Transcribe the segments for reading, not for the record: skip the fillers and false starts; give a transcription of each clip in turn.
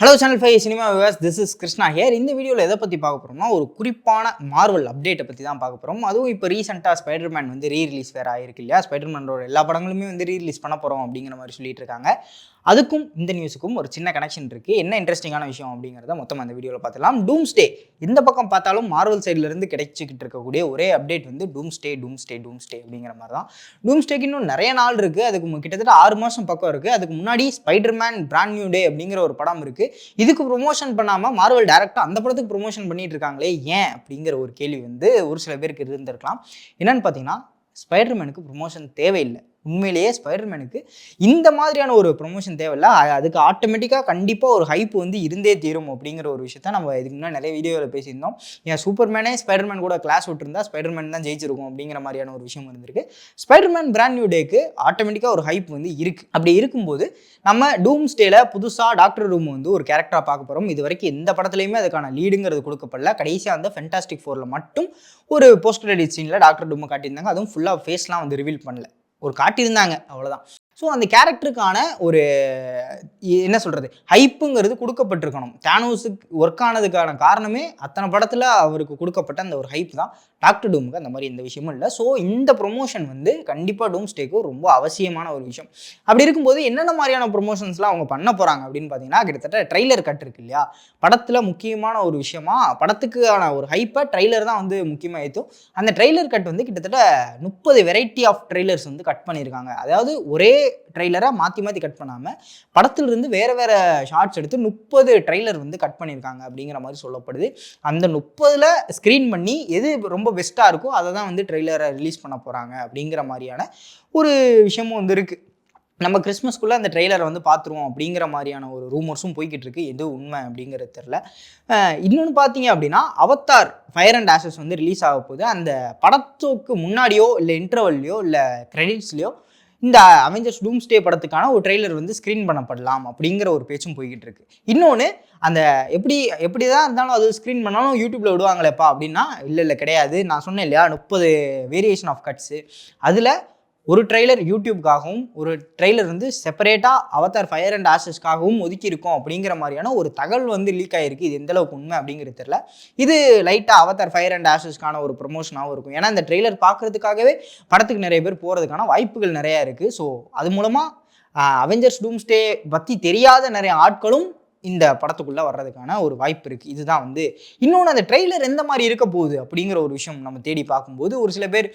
Hello channel 5 cinema viewers, this is Krishna here. இந்த வீடியோவில் எதை பற்றி பார்க்க போகிறோம்னா, ஒரு குறிப்பான மார்வல் அப்டேட்டை பற்றி தான் பார்க்க போகிறோம். அதுவும் இப்போ ரீசெண்டாக ஸ்பைடர்மேன் வந்து ரிலீஸ் வேறு ஆயிருக்கு இல்லையா? ஸ்பைடர்மேனோட எல்லா படங்களுமே வந்து ரிலீஸ் பண்ண போகிறோம் அப்படிங்கிற மாதிரி சொல்லிட்டு இருக்காங்க. அதுக்கும் இந்த நியூஸுக்கும் ஒரு சின்ன கனெக்ஷன் இருக்குது. என்ன இன்ட்ரெஸ்டிங்கான விஷயம் அப்படிங்கிறத மொத்தம் அந்த வீடியோவில் பார்த்துலாம். டூம்ஸ்டே இந்த பக்கம் பார்த்தாலும் மார்வல் சைட்லேருந்து கிடைச்சிக்கிட்டு இருக்கக்கூடிய ஒரே அப்டேட் வந்து டூம்ஸ்டே அப்படிங்கிற மாதிரி தான். டூம்ஸ்டேக்கு இன்னும் நிறைய நாள் இருக்குது. அதுக்கு கிட்டத்தட்ட 6 மாதம் பக்கம் இருக்குது. அதுக்கு முன்னாடி ஸ்பைடர்மேன் பிராண்ட் நியூ டே அப்படிங்கிற ஒரு படம் இருக்குது. இதுக்கு ப்ரொமோஷன் பண்ணாமல் மார்வல் டைரக்டாக அந்த படத்துக்கு ப்ரொமோஷன் பண்ணிட்டு இருக்காங்களே ஏன் அப்படிங்கிற ஒரு கேள்வி வந்து ஒரு சில பேருக்கு இருந்திருக்கலாம். என்னன்னு பார்த்தீங்கன்னா, ஸ்பைடர்மேனுக்கு ப்ரொமோஷன் தேவையில்லை. உண்மையிலேயே ஸ்பைடர்மேனுக்கு இந்த மாதிரியான ஒரு ப்ரொமோஷன் தேவையில்லை. அதுக்கு ஆட்டோமேட்டிக்காக கண்டிப்பாக ஒரு ஹைப் வந்து இருந்தே தீரும் அப்படிங்கிற ஒரு விஷயத்த நம்ம இதுக்கு முன்னாடி நிறைய வீடியோவில் பேசியிருந்தோம். ஏன் சூப்பர்மேனே ஸ்பைடர்மேன் கூட கிளாஸ் விட்டுருந்தா ஸ்பைடர்மேன் தான் ஜெயிச்சிருக்கும் அப்படிங்கிற மாதிரியான ஒரு விஷயம் இருந்திருக்கு. ஸ்பைடர்மேன் பிராண்ட் நியூ டேக்கு ஆட்டோமேட்டிக்காக ஒரு ஹைப் வந்து இருக்குது. அப்படி இருக்கும்போது நம்ம டூம்ஸ்டேல புதுசாக டாக்டர் டூம் வந்து ஒரு கேரக்டராக பார்க்க போகிறோம். இது வரைக்கும் எந்த படத்துலையுமே அதுக்கான லீடுங்கிறது கொடுக்கப்படல. கடைசியாக அந்த ஃபென்டாஸ்டிக் 4ல் மட்டும் ஒரு போஸ்ட் கிரெடிட் சீனில் டாக்டர் டூமை காட்டியிருந்தாங்க. அதுவும் ஃபுல்லாக ஃபேஸ்லாம் வந்து ரிவீல் பண்ணல, ஒரு காட்டியிருந்தாங்க, அவ்வளோதான். ஸோ அந்த கேரக்டருக்கான ஒரு என்ன சொல்கிறது, ஹைப்புங்கிறது கொடுக்கப்பட்டிருக்கணும். தானோஸுக்கு ஒர்க் ஆனதுக்கான காரணமே அத்தனை படத்தில் அவருக்கு கொடுக்கப்பட்ட அந்த ஒரு ஹைப் தான். டாக்டர் டூமுக்கு அந்த மாதிரி எந்த விஷயமும் இல்லை. ஸோ இந்த ப்ரொமோஷன் வந்து கண்டிப்பாக டூம்ஸ்டேக்கு ரொம்ப அவசியமான ஒரு விஷயம். அப்படி இருக்கும்போது என்னென்ன மாதிரியான ப்ரொமோஷன்ஸ்லாம் அவங்க பண்ண போகிறாங்க அப்படின்னு பார்த்தீங்கன்னா, கிட்டத்தட்ட ட்ரெய்லர் கட் இருக்கு இல்லையா? படத்தில் முக்கியமான ஒரு விஷயமா படத்துக்கான ஒரு ஹைப்பை ட்ரெய்லர் தான் வந்து முக்கியமாக ஏற்றும். அந்த ட்ரெய்லர் கட் வந்து கிட்டத்தட்ட 30 வெரைட்டி ஆஃப் ட்ரெய்லர்ஸ் வந்து கட் பண்ணியிருக்காங்க. அதாவது ஒரே ட்ரெய்லரை மாற்றி மாற்றி கட் பண்ணாமல் படத்திலிருந்து வேறு வேறு ஷார்ட்ஸ் எடுத்து 30 ட்ரெய்லர் வந்து கட் பண்ணியிருக்காங்க அப்படிங்கிற மாதிரி சொல்லப்படுது. அந்த 30ல் ஸ்க்ரீன் பண்ணி எது ரொம்ப பெஸ்ட்டாக இருக்கோ அதை தான் வந்து ட்ரெய்லரை ரிலீஸ் பண்ண போகிறாங்க அப்படிங்கிற மாதிரியான ஒரு விஷயமும் வந்து இருக்குது. நம்ம கிறிஸ்மஸ்க்குள்ளே அந்த ட்ரெய்லரை வந்து பார்த்துருவோம் அப்படிங்கிற மாதிரியான ஒரு ரூமர்ஸும் போய்கிட்டு இருக்கு. எது உண்மை அப்படிங்கிறது தெரில. இன்னொன்று பார்த்தீங்க அப்படின்னா, அவத்தார் ஃபயர் அண்ட் ஆஷஸ் வந்து ரிலீஸ் ஆக போகுது. அந்த படத்துக்கு முன்னாடியோ இல்லை இன்டர்வல்லையோ இல்லை கிரெடிட்ஸ்லையோ இந்த அவெஞ்சர்ஸ் டூம்ஸ்டே படத்துக்கான ஒரு ட்ரெய்லர் வந்து ஸ்க்ரீன் பண்ணப்படலாம் அப்படிங்கிற ஒரு பேச்சும் போய்கிட்டு இருக்கு. இன்னொன்று, அந்த எப்படி தான் இருந்தாலும் அது ஸ்க்ரீன் பண்ணாலும் யூடியூப்பில் விடுவாங்களேப்பா அப்படின்னா, இல்லை கிடையாது. நான் சொன்னேன் இல்லையா, 30 வேரியேஷன் ஆஃப் கட்ஸு. அதில் ஒரு ட்ரெய்லர் யூடியூப்காகவும் ஒரு ட்ரெய்லர் வந்து செப்பரேட்டாக அவதார் ஃபயர் அண்ட் ஆஷஸ்க்காகவும் ஒதுக்கியிருக்கோம் அப்படிங்கிற மாதிரியான ஒரு தகவல் வந்து லீக் ஆகிருக்கு. இது எந்தளவுக்கு உண்மை அப்படிங்கிறது தெரியல. இது லைட்டாக அவதார் ஃபயர் அண்ட் ஆஷஸ்க்கான ஒரு ப்ரொமோஷனாகவும் இருக்கும். ஏன்னா இந்த ட்ரெய்லர் பார்க்குறதுக்காகவே படத்துக்கு நிறைய பேர் போகிறதுக்கான வாய்ப்புகள் நிறையா இருக்குது. ஸோ அது மூலமாக அவெஞ்சர்ஸ் டூம்ஸ்டே பற்றி தெரியாத நிறைய ஆட்களும் இந்த படத்துக்குள்ளே வர்றதுக்கான ஒரு வாய்ப்பு இருக்குது. இதுதான் வந்து இன்னொன்று, அந்த ட்ரெய்லர் எந்த மாதிரி இருக்க போகுது அப்படிங்கிற ஒரு விஷயம் நம்ம தேடி பார்க்கும்போது ஒரு சில பேர்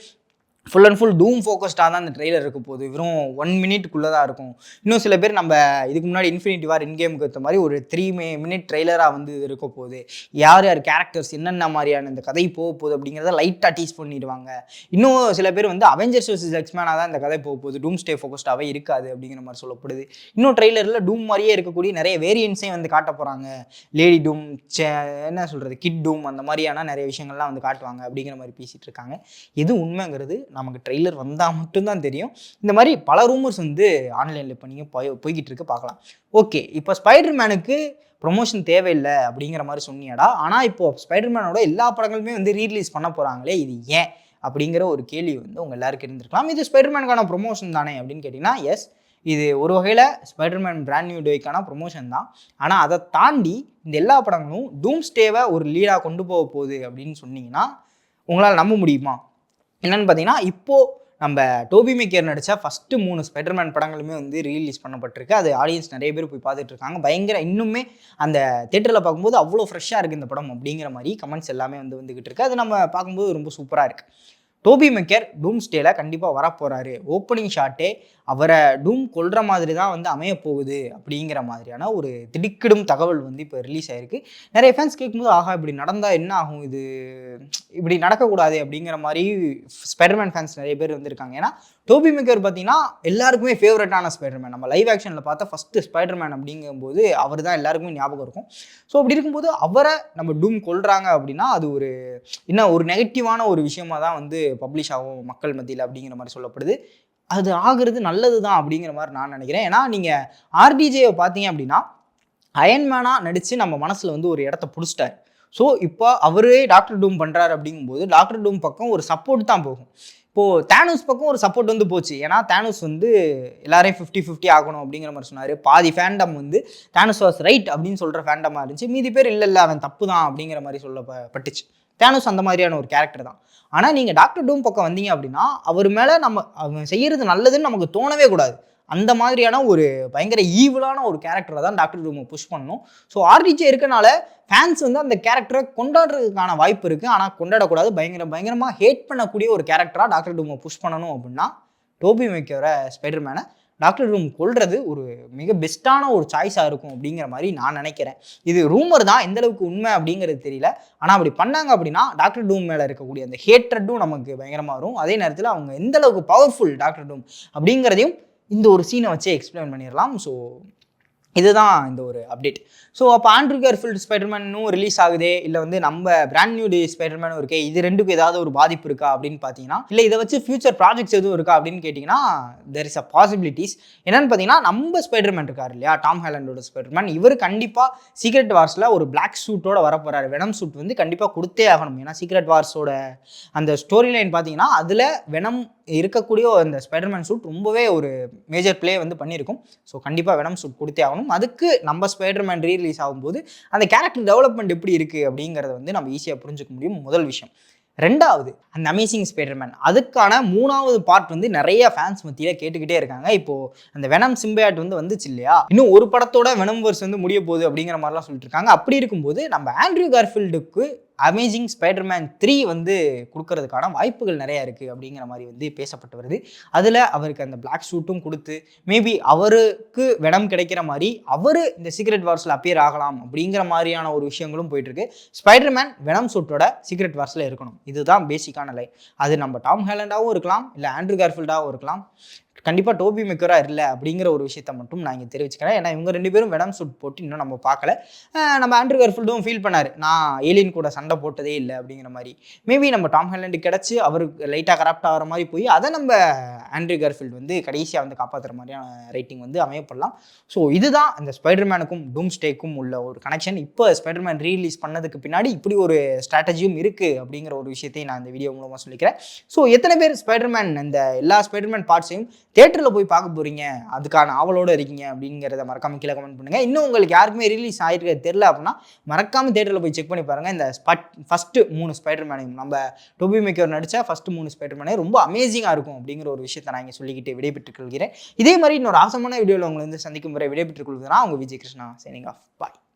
ஃபுல் அண்ட் ஃபுல் டூம் ஃபோக்கஸ்டாக தான் அந்த ட்ரெய்லர் இருக்க போகுது. வெறும் 1 மினிட்குள்ளே தான் இருக்கும். இன்னும் சில பேர் நம்ம இதுக்கு முன்னாடி இன்ஃபினிட்டி வார் இன்கேமுக்கு ஏற்ற மாதிரி ஒரு 3 மினிட் ட்ரெய்லராக வந்து இருக்க போகுது. யார் யார் கேரக்டர்ஸ் என்னென்ன மாதிரியான இந்த கதை போக போகுது அப்படிங்கிறத லைட்டாக டீஸ் பண்ணிடுவாங்க. இன்னும் சில பேர் வந்து அவெஞ்சர்ஸ் வெர்சஸ் எக்ஸ்மேனாக தான் இந்த கதை போக போகுது, டூம்ஸ்டே ஃபோக்கஸ்டாகவே இருக்காது அப்படிங்கிற மாதிரி சொல்லப்படுது. இன்னும் ட்ரெய்லரில் டூம் மாதிரியே இருக்கக்கூடிய நிறைய வேரியன்ஸையும் வந்து காட்ட போகிறாங்க. லேடி டூம், என்ன சொல்கிறது, கிட் டூம், அந்த மாதிரியான நிறைய விஷயங்கள்லாம் வந்து காட்டுவாங்க அப்படிங்கிற மாதிரி பேசிகிட்டு இருக்காங்க. எது உண்மைங்கிறது நமக்கு ட்ரெய்லர் வந்தால் மட்டும்தான் தெரியும். இந்த மாதிரி பல ரூமர்ஸ் வந்து ஆன்லைனில் இப்போ நீங்கள் போய்கிட்டு இருக்கு, பார்க்கலாம். ஓகே, இப்போ ஸ்பைடர்மேனுக்கு ப்ரொமோஷன் தேவையில்லை அப்படிங்கிற மாதிரி சொன்னியாடா. ஆனால் இப்போது ஸ்பைடர்மேனோட எல்லா படங்களுமே வந்து ரீரிலீஸ் பண்ண போகிறாங்களே, இது ஏன் அப்படிங்கிற ஒரு கேள்வி வந்து உங்கள் எல்லாருக்கும் இருந்திருக்கலாம். இது ஸ்பைடர்மேனுக்கான ப்ரொமோஷன் தானே அப்படின்னு கேட்டிங்கன்னா, எஸ், இது ஒரு வகையில் ஸ்பைடர்மேன் பிராண்ட் நியூ டேக்கான ப்ரொமோஷன் தான். ஆனால் அதை தாண்டி இந்த எல்லா படங்களும் டூம்ஸ்டேவை ஒரு லீடாக கொண்டு போக போகுது அப்படின்னு சொன்னீங்கன்னா உங்களால் நம்ப முடியுமா? என்னென்னு பார்த்தீங்கன்னா, இப்போது நம்ம டோபி மேக்கர் நடித்த ஃபஸ்ட்டு 3 ஸ்பைடர்மேன் படங்களுமே வந்து ரிலீஸ் பண்ணப்பட்டிருக்கு. அது ஆடியன்ஸ் நிறைய பேர் போய் பார்த்துட்டு இருக்காங்க. பயங்கர இன்னுமே அந்த தேட்டரில் பார்க்கும்போது அவ்வளோ ஃப்ரெஷ்ஷாக இருக்குது இந்த படம் அப்படிங்கிற மாதிரி கமெண்ட்ஸ் எல்லாமே வந்துக்கிட்டு இருக்குது. அது நம்ம பார்க்கும்போது ரொம்ப சூப்பராக இருக்குது. டோபி மேக்கர் டூம்ஸ்டேல கண்டிப்பாக வரப்போகிறாரு. ஓப்பனிங் ஷாட்டே அவரை டூம் கொல்ற மாதிரி தான் வந்து அமைய போகுது அப்படிங்கிற மாதிரியான ஒரு திடுக்கிடும் தகவல் வந்து இப்போ ரிலீஸ் ஆகிருக்கு. நிறைய ஃபேன்ஸ் கேட்கும்போது, ஆகா, இப்படி நடந்தால் என்ன ஆகும், இது இப்படி நடக்கக்கூடாது அப்படிங்கிற மாதிரி ஸ்பைடர்மேன் ஃபேன்ஸ் நிறைய பேர் வந்திருக்காங்க. ஏன்னா டோபி மேக்கர் பார்த்தீங்கன்னா எல்லாருக்குமே ஃபேவரட்டான ஸ்பைடர்மேன். நம்ம லைவ் ஆக்ஷனில் பார்த்தா ஃபஸ்ட்டு ஸ்பைடர்மேன் அப்படிங்கும்போது அவர் தான் எல்லாருக்குமே ஞாபகம் இருக்கும். ஸோ அப்படி இருக்கும்போது அவரை நம்ம டூம் கொல்றாங்க அப்படின்னா அது ஒரு ஒரு நெகட்டிவான ஒரு விஷயமா தான் வந்து பப்ளிஷ் ஆகும் மக்கள் மத்தியில் அப்படிங்கிற மாதிரி சொல்லப்படுது. அது ஆகிறது நல்லது தான் அப்படிங்கிற மாதிரி நான் நினைக்கிறேன். ஏன்னா நீங்கள் ஆர்டிஜேவை பார்த்தீங்க அப்படின்னா அயன்மேனாக நடித்து நம்ம மனசில் வந்து ஒரு இடத்த பிடிச்சிட்டாரு. ஸோ இப்போ அவரே டாக்டர் டூம் பண்ணுறாரு அப்படிங்கும்போது டாக்டர் டூம் பக்கம் ஒரு சப்போர்ட் தான் போகும். இப்போது தேனோஸ் பக்கம் ஒரு சப்போர்ட் வந்து போச்சு. ஏன்னா தேனோஸ் வந்து எல்லாரையும் 50-50 ஆகணும் அப்படிங்கிற மாதிரி சொன்னார். பாதி ஃபேண்டம் வந்து தேனோஸ் வாஸ் ரைட் அப்படின்னு சொல்கிற ஃபேண்டமாக இருந்துச்சு. மீதி பேர் இல்லை அவன் தப்பு தான் அப்படிங்கிற மாதிரி சொல்லப்பட்டுச்சு. தேனோஸ் அந்த மாதிரியான ஒரு கேரக்டர் தான். ஆனால் நீங்கள் டாக்டர் டூம் பக்கம் வந்தீங்க அப்படின்னா அவர் மேலே அவன் செய்கிறது நல்லதுன்னு நமக்கு தோணவே கூடாது. அந்த மாதிரியான ஒரு பயங்கர ஈவிலான ஒரு கேரக்டரை தான் டாக்டர் டூமை புஷ் பண்ணணும். ஸோ ஆர்டிஜே இருக்கனால ஃபேன்ஸ் வந்து அந்த கேரக்டரை கொண்டாடுறதுக்கான வாய்ப்பு இருக்குது. ஆனால் கொண்டாடக்கூடாது. பயங்கரமாக ஹேட் பண்ணக்கூடிய ஒரு கேரக்டராக டாக்டர் டூமை புஷ் பண்ணணும் அப்படின்னா டோபி மேக்கியோர ஸ்பைடர்மேனை டாக்டர் டூம் கொள்வது ஒரு மிக பெஸ்ட்டான ஒரு சாய்ஸாக இருக்கும் அப்படிங்கிற மாதிரி நான் நினைக்கிறேன். இது ரூமர் தான், எந்த அளவுக்கு உண்மை அப்படிங்கிறது தெரியல. ஆனால் அப்படி பண்ணாங்க அப்படின்னா டாக்டர் டூம் மேலே இருக்கக்கூடிய அந்த ஹேட்ரட்டும் நமக்கு பயங்கரமாக வரும். அதே நேரத்தில் அவங்க எந்த அளவுக்கு பவர்ஃபுல் டாக்டர் டூம் அப்படிங்கிறதையும் இந்த ஒரு சீனை வச்சு எக்ஸ்பிளைன் பண்ணிடலாம். ஸோ இதுதான் இந்த ஒரு அப்டேட். ஸோ அப்போ ஆண்ட்ரூ கேர்ஃபீல்டு ஸ்பைடர்மேனும் ரிலீஸ் ஆகுதே, இல்லை வந்து நம்ம பிராண்ட் நியூ டே ஸ்பைடர்மேனும் இருக்கே, இது ரெண்டுக்கும் ஏதாவது ஒரு பாதிப்பு இருக்கா அப்படின்னு பார்த்தீங்கன்னா, இல்லை இதை வச்சு ஃபியூச்சர் ப்ராஜெக்ட்ஸ் எதுவும் இருக்கா அப்படின்னு கேட்டிங்கன்னா தெர் இஸ் அ பாசிபிலிட்டிஸ். என்னன்னு பார்த்தீங்கன்னா, நம்ம ஸ்பைடர்மேன் இருக்கார் இல்லையா, டாம் ஹாலண்டோட ஸ்பைடர்மேன், இவர் கண்டிப்பாக சீக்ரெட் வார்ஸில் ஒரு பிளாக் சூட்டோட வரப்போறாரு. வெனம் சூட் வந்து கண்டிப்பாக கொடுத்தே ஆகணும். ஏன்னா சீக்ரெட் வார்ஸோட அந்த ஸ்டோரி லைன் பார்த்தீங்கன்னா அதில் வெனம் இருக்கக்கூடிய அந்த ஸ்பைடர்மேன் சூட் ரொம்பவே ஒரு மேஜர் பிளே வந்து பண்ணியிருக்கும். ஸோ கண்டிப்பாக வெனம் சூட் கொடுத்தே ஆகணும். அதுக்கு நம்ம ஸ்பைடர்மேன் ரீரிலீஸ் ஆகும்போது அந்த கேரக்டர் டெவலப்மெண்ட் எப்படி இருக்குது அப்படிங்கிறத வந்து நம்ம ஈஸியாக புரிஞ்சுக்க முடியும். முதல் விஷயம். ரெண்டாவது, அந்த அமேசிங் ஸ்பைடர்மேன் அதுக்கான 3வது பார்ட் வந்து நிறைய ஃபேன்ஸ் மத்தியில் கேட்டுக்கிட்டே இருக்காங்க. இப்போது அந்த வெனம் சிம்பயாட் வந்து வந்துச்சு இல்லையா, இன்னும் ஒரு படத்தோட வெனம் வர்ஸ் வந்து முடிய போகுது அப்படிங்கிற மாதிரிலாம் சொல்லிட்டு இருக்காங்க. அப்படி இருக்கும்போது நம்ம ஆண்ட்ரூ கார்ஃபீல்டுக்கு அமேசிங் ஸ்பைடர்மேன் 3 வந்து கொடுக்கறதுக்கான வாய்ப்புகள் நிறையா இருக்குது அப்படிங்கிற மாதிரி வந்து பேசப்பட்டு வருது. அதில் அவருக்கு அந்த பிளாக் சூட்டும் கொடுத்து மேபி அவருக்கு வெனம் கிடைக்கிற மாதிரி அவர் இந்த சீக்ரெட் வார்ஸில் அப்பியர் ஆகலாம் அப்படிங்கிற மாதிரியான ஒரு விஷயங்களும் போயிட்டுருக்கு. ஸ்பைடர்மேன் வெனம் சூட்டோட சீக்ரெட் வார்ஸில் இருக்கணும், இதுதான் பேசிக்கான லைன். அது நம்ம டாம் ஹாலண்டாகவும் இருக்கலாம், இல்லை ஆண்ட்ரூ கார்ஃபீல்டாகவும் இருக்கலாம். கண்டிப்பாக டோபி மேக்கரா இல்லை அப்படிங்கிற ஒரு விஷயத்த மட்டும் நான் இங்கே தெரிவிச்சுக்கிறேன். ஏன்னா இவங்க 2 பேரும் வெனம் சூட் போட்டு இன்னும் நம்ம பார்க்கல. நம்ம ஆண்ட்ரூ கார்ஃபீல்டும் ஃபீல் பண்ணார், நான் ஏலியன் கூட சண்டை போட்டதே இல்லை அப்படிங்கிற மாதிரி. மேபி நம்ம டாம் ஹாலண்டு கிடச்சி அவருக்கு லைட்டாக கரப்ட் ஆகிற மாதிரி போய் அதை நம்ம ஆண்ட்ரூ கார்ஃபீல்டு வந்து கடைசியாக வந்து காப்பாற்றுற மாதிரியான ரைட்டிங் வந்து அமையப்படலாம். ஸோ இதுதான் இந்த ஸ்பைடர்மேனுக்கும் டூம்ஸ்டேக்கும் உள்ள ஒரு கனெக்ஷன். இப்போ ஸ்பைடர்மேன் ரீலீஸ் பண்ணதுக்கு பின்னாடி இப்படி ஒரு ஸ்ட்ராட்டஜியும் இருக்குது அப்படிங்கிற ஒரு விஷயத்தையும் நான் இந்த வீடியோ மூலமாக சொல்லிக்கிறேன். ஸோ எத்தனை பேர் ஸ்பைடர்மேன் இந்த எல்லா ஸ்பைடர்மேன் பார்ட்ஸையும் தியேட்டரில் போய் பார்க்க போகிறீங்க, அதுக்கான ஆவலோடு இருக்கீங்க அப்படிங்கிறத மறக்காமல் கீழே கமெண்ட் பண்ணுங்கள். இன்னும் உங்களுக்கு யாருக்குமே ரிலீஸ் ஆகிருக்க தெரியல அப்படின்னா மறக்காமல் தியேட்டரில் போய் செக் பண்ணி பாருங்கள். இந்த ஃபஸ்ட்டு 3 ஸ்பைடர்மேனையும் நம்ம டோபி மேக்கர் நடித்த ஃபஸ்ட்டு 3 ஸ்பைடர்மேனே ரொம்ப அமேசிங்காக இருக்கும் அப்படிங்கிற ஒரு விஷயத்தை நான் இங்கே சொல்லிக்கிட்டு விடைபெற்றுக் கொள்கிறேன். இதே மாதிரி இன்னொரு ஆசமான வீடியோவில் உங்களை வந்து சந்திக்கும் முறை விடைபெற்றுக் கொள்கிறேன். உங்கள் விஜய் கிருஷ்ணா சைனிங் ஆஃப். பாய்.